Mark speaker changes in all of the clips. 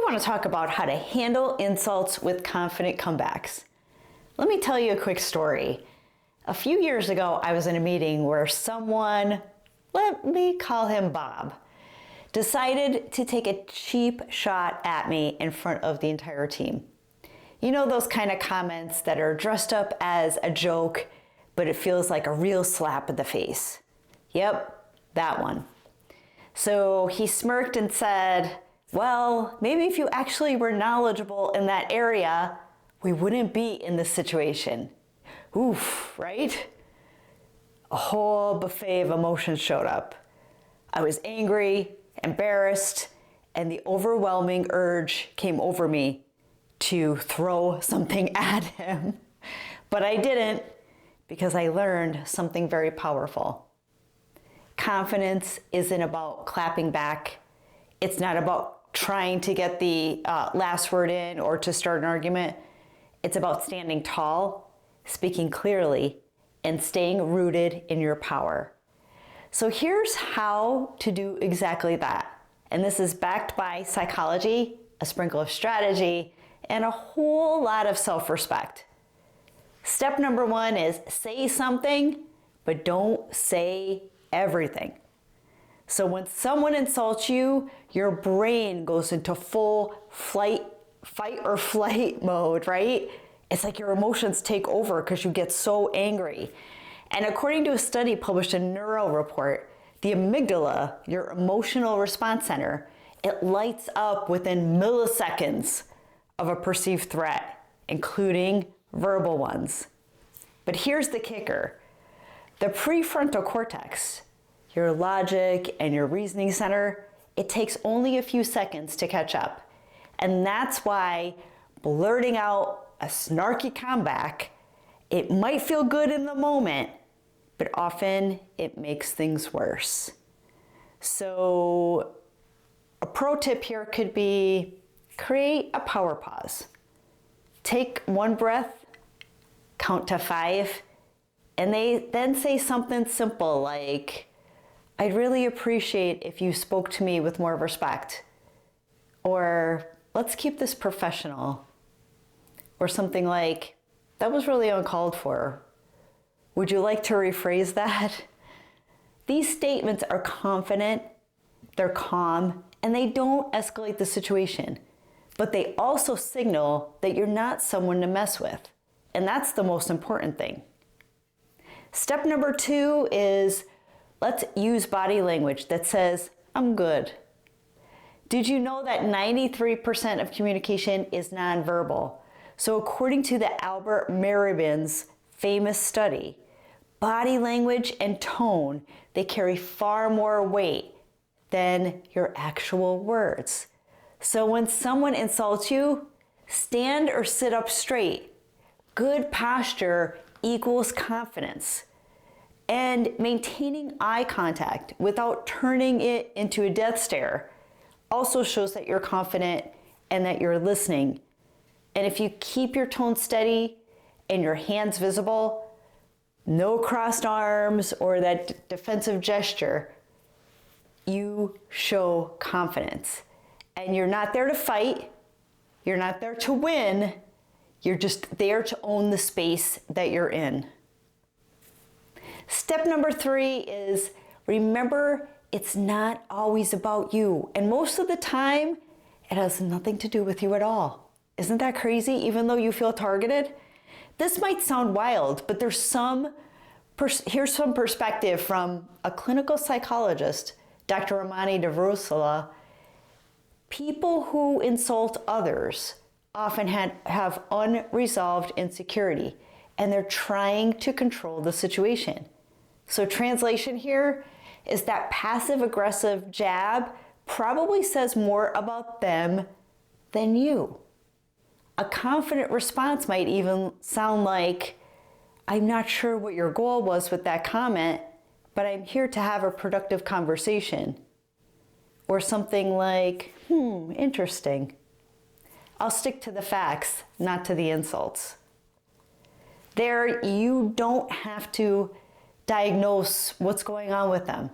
Speaker 1: want to talk about how to handle insults with confident comebacks. Let me tell you a quick story. A few years ago, I was in a meeting where someone, let me call him Bob, decided to take a cheap shot at me in front of the entire team. You know those kind of comments that are dressed up as a joke, but it feels like a real slap in the face. Yep, that one. So he smirked and said, well, maybe if you actually were knowledgeable in that area, we wouldn't be in this situation. Oof, right? A whole buffet of emotions showed up. I was angry, embarrassed, and the overwhelming urge came over me to throw something at him. But I didn't, because I learned something very powerful. Confidence isn't about clapping back. It's not about trying to get the last word in or to start an argument. It's about standing tall, speaking clearly, and staying rooted in your power. So here's how to do exactly that. And this is backed by psychology, a sprinkle of strategy, and a whole lot of self-respect. Step number 1 is say something, but don't say everything. So when someone insults you, your brain goes into full fight or flight mode, right? It's like your emotions take over because you get so angry. And according to a study published in Neuro Report, the amygdala, your emotional response center, it lights up within milliseconds of a perceived threat, including verbal ones. But here's the kicker. The prefrontal cortex, your logic and your reasoning center, it takes only a few seconds to catch up. And that's why blurting out a snarky comeback, it might feel good in the moment, but often it makes things worse. So a pro tip here could be create a power pause. Take one breath, count to 5, and then say something simple like, I'd really appreciate if you spoke to me with more respect. Or let's keep this professional. Or something like, that was really uncalled for. Would you like to rephrase that? These statements are confident, they're calm, and they don't escalate the situation. But they also signal that you're not someone to mess with. And that's the most important thing. Step number 2 is let's use body language that says, I'm good. Did you know that 93% of communication is nonverbal? So according to the Albert Meribin's famous study, body language and tone, they carry far more weight than your actual words. So when someone insults you, stand or sit up straight. Good posture equals confidence. And maintaining eye contact without turning it into a death stare also shows that you're confident and that you're listening. And if you keep your tone steady and your hands visible, no crossed arms or that defensive gesture, you show confidence. And you're not there to fight, you're not there to win, you're just there to own the space that you're in. Step number 3 is remember it's not always about you. And most of the time, it has nothing to do with you at all. Isn't that crazy, even though you feel targeted? This might sound wild, but here's some perspective from a clinical psychologist, Dr. Ramani DeVrusela. People who insult others often have unresolved insecurity, and they're trying to control the situation. So translation here is that passive-aggressive jab probably says more about them than you. A confident response might even sound like, I'm not sure what your goal was with that comment, but I'm here to have a productive conversation. Or something like, interesting. I'll stick to the facts, not to the insults. There, you don't have to diagnose what's going on with them,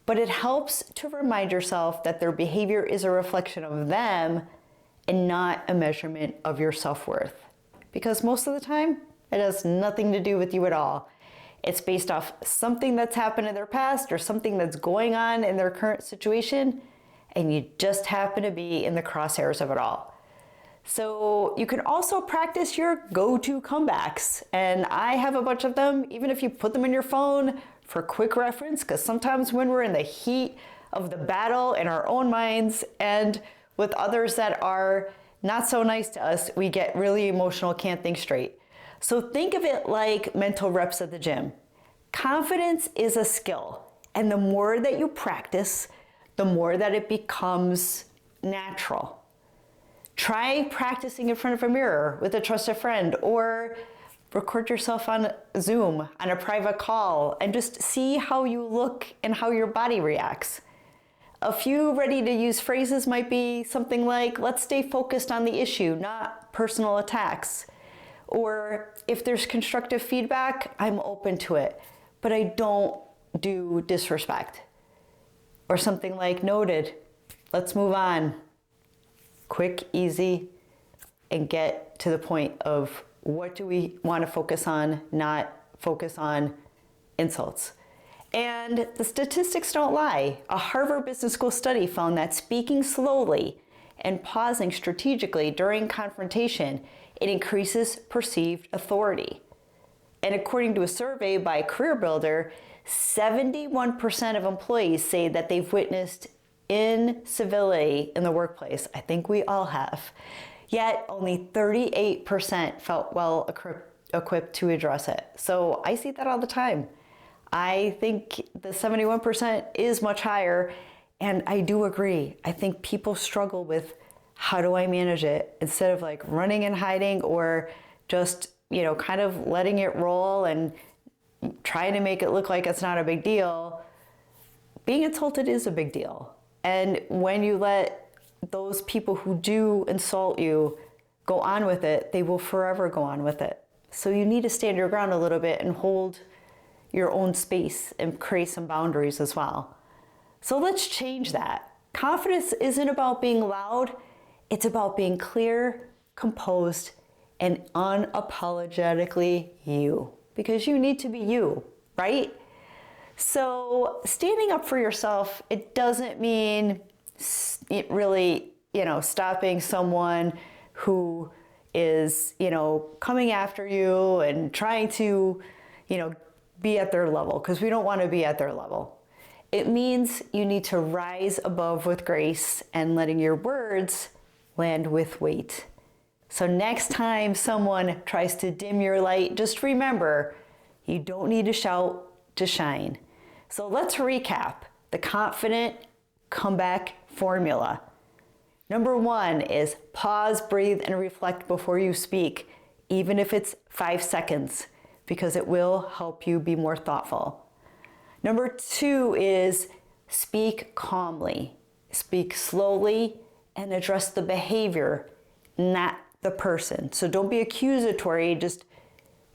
Speaker 1: but it helps to remind yourself that their behavior is a reflection of them and not a measurement of your self-worth. Because most of the time, it has nothing to do with you at all. It's based off something that's happened in their past or something that's going on in their current situation, and you just happen to be in the crosshairs of it all. So you can also practice your go-to comebacks, and I have a bunch of them, even if you put them in your phone for quick reference, because sometimes when we're in the heat of the battle in our own minds and with others that are not so nice to us, we get really emotional, can't think straight. So think of it like mental reps at the gym. Confidence is a skill, and the more that you practice, the more that it becomes natural. Try practicing in front of a mirror with a trusted friend, or record yourself on Zoom on a private call and just see how you look and how your body reacts. A few ready-to-use phrases might be something like, let's stay focused on the issue, not personal attacks. Or if there's constructive feedback, I'm open to it, but I don't do disrespect. Or something like, noted, let's move on. Quick, easy, and get to the point of what do we want to focus on, not focus on insults. And the statistics don't lie. A Harvard Business School study found that speaking slowly and pausing strategically during confrontation, it increases perceived authority. And according to a survey by CareerBuilder, 71% of employees say that they've witnessed incivility in the workplace. I think we all have. Yet only 38% felt well equipped to address it. So I see that all the time. I think the 71% is much higher, and I do agree. I think people struggle with how do I manage it instead of like running and hiding or just, kind of letting it roll and trying to make it look like it's not a big deal. Being insulted is a big deal. And when you let those people who do insult you go on with it, they will forever go on with it. So you need to stand your ground a little bit and hold your own space and create some boundaries as well. So let's change that. Confidence isn't about being loud. It's about being clear, composed, and unapologetically you. Because you need to be you, right? So standing up for yourself, it doesn't mean it really, stopping someone who is, coming after you and trying to, be at their level, because we don't want to be at their level. It means you need to rise above with grace and letting your words land with weight. So next time someone tries to dim your light, just remember, you don't need to shout to shine. So let's recap the confident comeback formula. Number 1 is pause, breathe, and reflect before you speak, even if it's 5 seconds, because it will help you be more thoughtful. Number 2 is speak calmly, speak slowly, and address the behavior, not the person. So don't be accusatory, just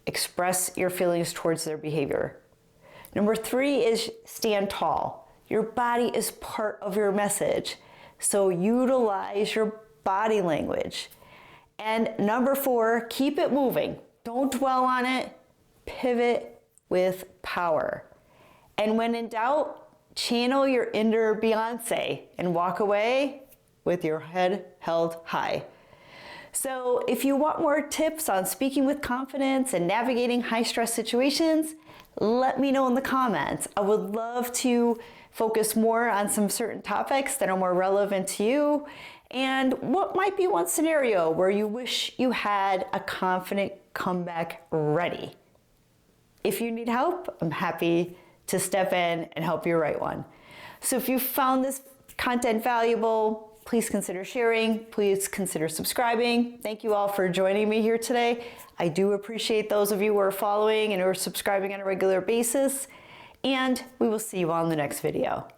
Speaker 1: express your feelings towards their behavior. Number 3 is stand tall. Your body is part of your message, so utilize your body language. And number 4, keep it moving. Don't dwell on it. Pivot with power. And when in doubt, channel your inner Beyonce and walk away with your head held high. So if you want more tips on speaking with confidence and navigating high-stress situations, let me know in the comments. I would love to focus more on some certain topics that are more relevant to you, and what might be one scenario where you wish you had a confident comeback ready. If you need help, I'm happy to step in and help you write one. So if you found this content valuable, please consider sharing, please consider subscribing. Thank you all for joining me here today. I do appreciate those of you who are following and who are subscribing on a regular basis, and we will see you all in the next video.